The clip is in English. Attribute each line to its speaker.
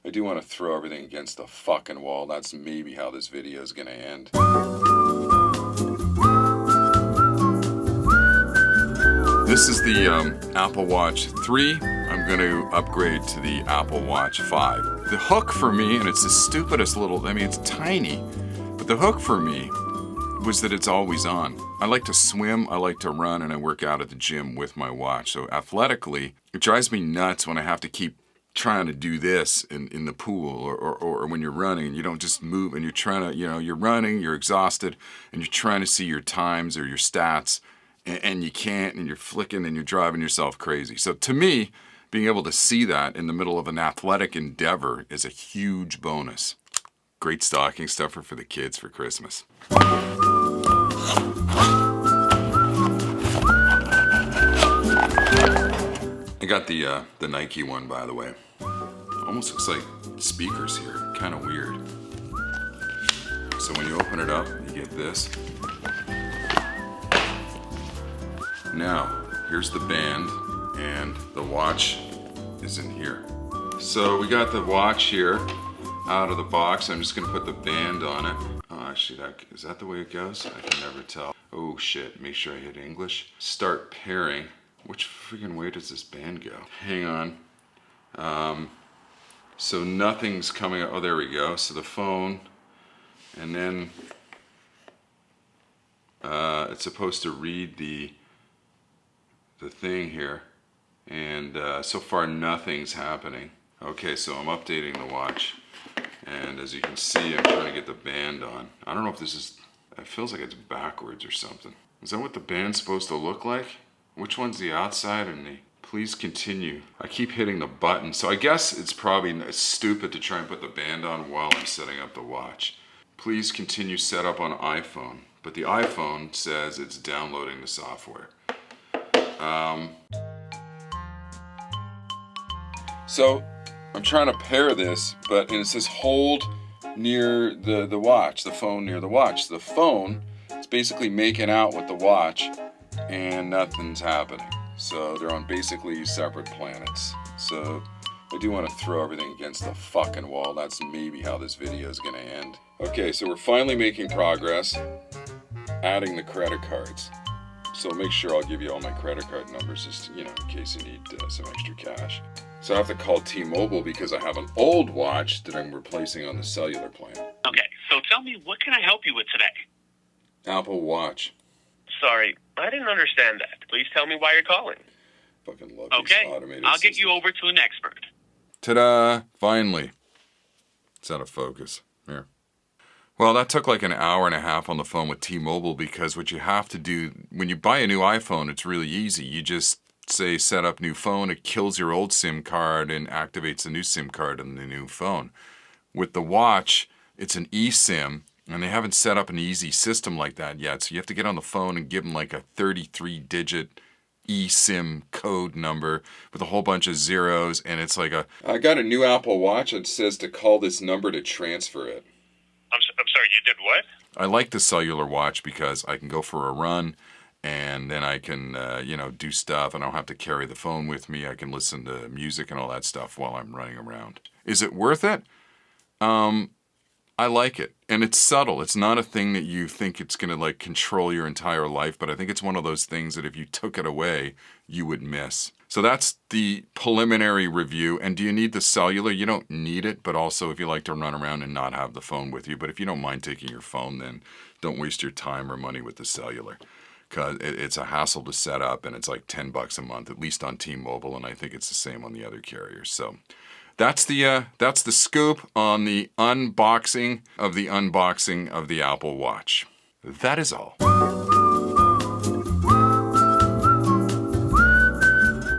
Speaker 1: I do want to throw everything against the fucking wall. That's maybe how this video is going to end. This is the Apple Watch 3. I'm going to upgrade to the Apple Watch 5. The hook for me, and it's the stupidest little, I mean, it's tiny, but the hook for me was that it's always on. I like to swim, I like to run, and I work out at the gym with my watch. So athletically, it drives me nuts when I have to keep trying to do this in the pool or when you're running and you don't just move and you're trying to, you're running, you're exhausted, and you're trying to see your times or your stats, and you can't, and you're flicking and you're driving yourself crazy. So to me, being able to see that in the middle of an athletic endeavor is a huge bonus. Great stocking stuffer for the kids for Christmas. I got the Nike one, by the way. Almost looks like speakers here, kind of weird. So when you open it up, you get this. Now, here's the band, and the watch is in here. So we got the watch here out of the box. I'm just gonna put the band on it. Oh, actually, is that the way it goes? I can never tell. Oh shit, make sure I hit English. Start pairing. Which freaking way does this band go? Hang on. So nothing's coming up. Oh, there we go. So the phone, and then it's supposed to read the thing here, and so far nothing's happening. Okay, so I'm updating the watch, and as you can see, I'm trying to get the band on. I don't know if this is, it feels like it's backwards or something. Is that what the band's supposed to look like? Which one's the outside and the please continue? I keep hitting the button, so I guess it's probably stupid to try and put the band on while I'm setting up the watch. Please continue setup on iPhone, but the iPhone says it's downloading the software. So I'm trying to pair this, but it says hold near the watch, the phone near the watch. The phone is basically making out with the watch, and nothing's happening. So they're on basically separate planets. So I do want to throw everything against the fucking wall. That's maybe how this video is going to end. Okay, so we're finally making progress, adding the credit cards. So make sure I'll give you all my credit card numbers, just, in case you need some extra cash. So I have to call T-Mobile because I have an old watch that I'm replacing on the cellular plan.
Speaker 2: Okay, so tell me, what can I help you with today?
Speaker 1: Apple Watch.
Speaker 2: Sorry, I didn't understand that. Please tell me why you're calling.
Speaker 1: Fucking love
Speaker 2: Okay,
Speaker 1: these automated
Speaker 2: I'll get
Speaker 1: systems.
Speaker 2: you over to an expert.
Speaker 1: Ta-da! Finally. It's out of focus. Here. Well, that took like an hour and a half on the phone with T-Mobile, because what you have to do, when you buy a new iPhone, it's really easy. You just say set up new phone, it kills your old SIM card and activates the new SIM card on the new phone. With the watch, it's an eSIM, and they haven't set up an easy system like that yet, so you have to get on the phone and give them like a 33-digit eSIM code number with a whole bunch of zeros, and it's like I got a new Apple Watch. It says to call this number to transfer it.
Speaker 2: I'm sorry, you did what?
Speaker 1: I like the cellular watch because I can go for a run, and then I can, do stuff. I don't have to carry the phone with me. I can listen to music and all that stuff while I'm running around. Is it worth it? I like it, and it's subtle. It's not a thing that you think it's going to control your entire life, but I think it's one of those things that if you took it away, you would miss. So that's the preliminary review. And do you need the cellular? You don't need it, but also if you like to run around and not have the phone with you, but if you don't mind taking your phone, then don't waste your time or money with the cellular, because it's a hassle to set up, and it's like $10 a month, at least on T-Mobile, and I think it's the same on the other carriers. So that's the scoop on the unboxing of the Apple Watch. That is all.